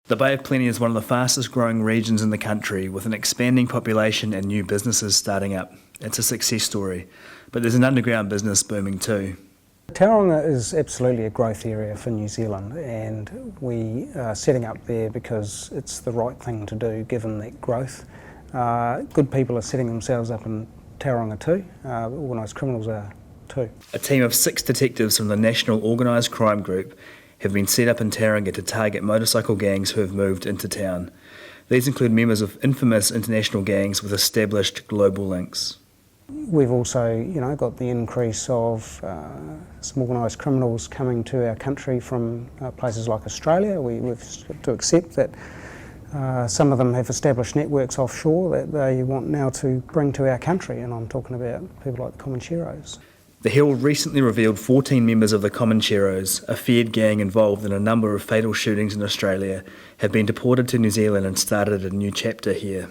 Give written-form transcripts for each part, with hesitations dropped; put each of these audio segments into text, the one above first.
The Bay of Plenty is one of the fastest growing regions in the country, with an expanding population and new businesses starting up. It's a success story, but there's an underground business booming too. Tauranga is absolutely a growth area for New Zealand, and we are setting up there because it's the right thing to do given that growth. Good people are setting themselves up in Tauranga too, organised criminals are too. A team of 6 detectives from the National Organised Crime Group have been set up in Tauranga to target motorcycle gangs who have moved into town. These include members of infamous international gangs with established global links. We've also, got the increase of some organised criminals coming to our country from places like Australia. We've got to accept that some of them have established networks offshore that they want now to bring to our country, and I'm talking about people like the Comancheros. The Herald recently revealed 14 members of the Comancheros, a feared gang involved in a number of fatal shootings in Australia, have been deported to New Zealand and started a new chapter here.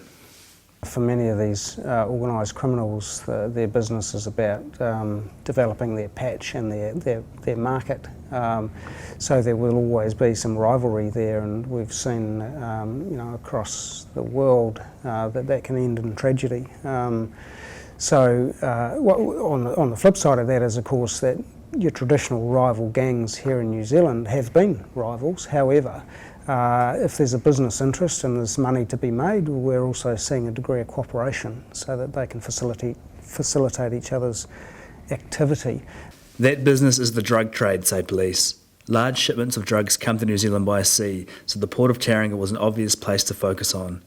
For many of these organised criminals, their business is about developing their patch and their market. So there will always be some rivalry there, and we've seen across the world that can end in tragedy. So on the flip side of that is, of course, that your traditional rival gangs here in New Zealand have been rivals. However, if there's a business interest and there's money to be made, we're also seeing a degree of cooperation so that they can facilitate each other's activity. That business is the drug trade, say police. Large shipments of drugs come to New Zealand by sea, so the port of Tauranga was an obvious place to focus on.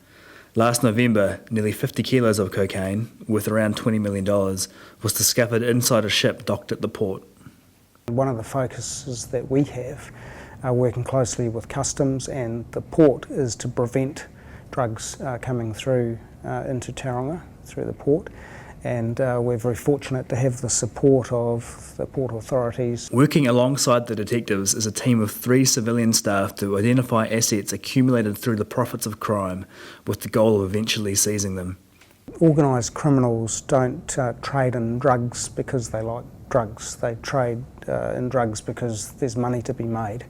Last November, nearly 50 kilos of cocaine, worth around $20 million, was discovered inside a ship docked at the port. One of the focuses that we have, working closely with customs and the port, is to prevent drugs coming through into Tauranga, through the port. And we're very fortunate to have the support of the port authorities. Working alongside the detectives is a team of 3 civilian staff to identify assets accumulated through the profits of crime, with the goal of eventually seizing them. Organised criminals don't trade in drugs because they like drugs. They trade in drugs because there's money to be made,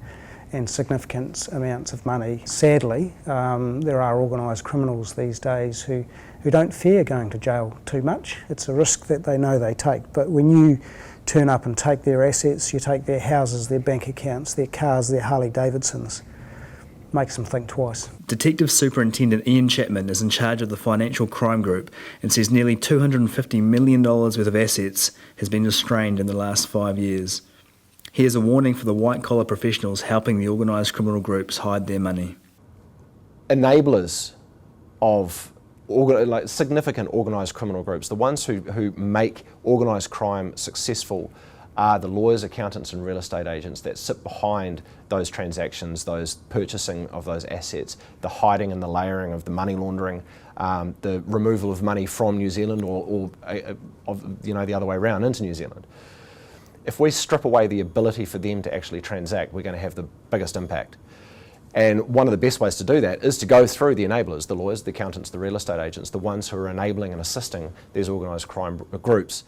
and significant amounts of money. Sadly, there are organised criminals these days who don't fear going to jail too much. It's a risk that they know they take, but when you turn up and take their assets, you take their houses, their bank accounts, their cars, their Harley Davidsons, makes them think twice. Detective Superintendent Ian Chapman is in charge of the financial crime group and says nearly $250 million worth of assets has been restrained in the last 5 years. Here's a warning for the white-collar professionals helping the organised criminal groups hide their money. Enablers of significant organised criminal groups, the ones who make organised crime successful, are the lawyers, accountants and real estate agents that sit behind those transactions, those purchasing of those assets, the hiding and the layering of the money laundering, the removal of money from New Zealand or the other way around into New Zealand. If we strip away the ability for them to actually transact, we're going to have the biggest impact. And one of the best ways to do that is to go through the enablers, the lawyers, the accountants, the real estate agents, the ones who are enabling and assisting these organised crime groups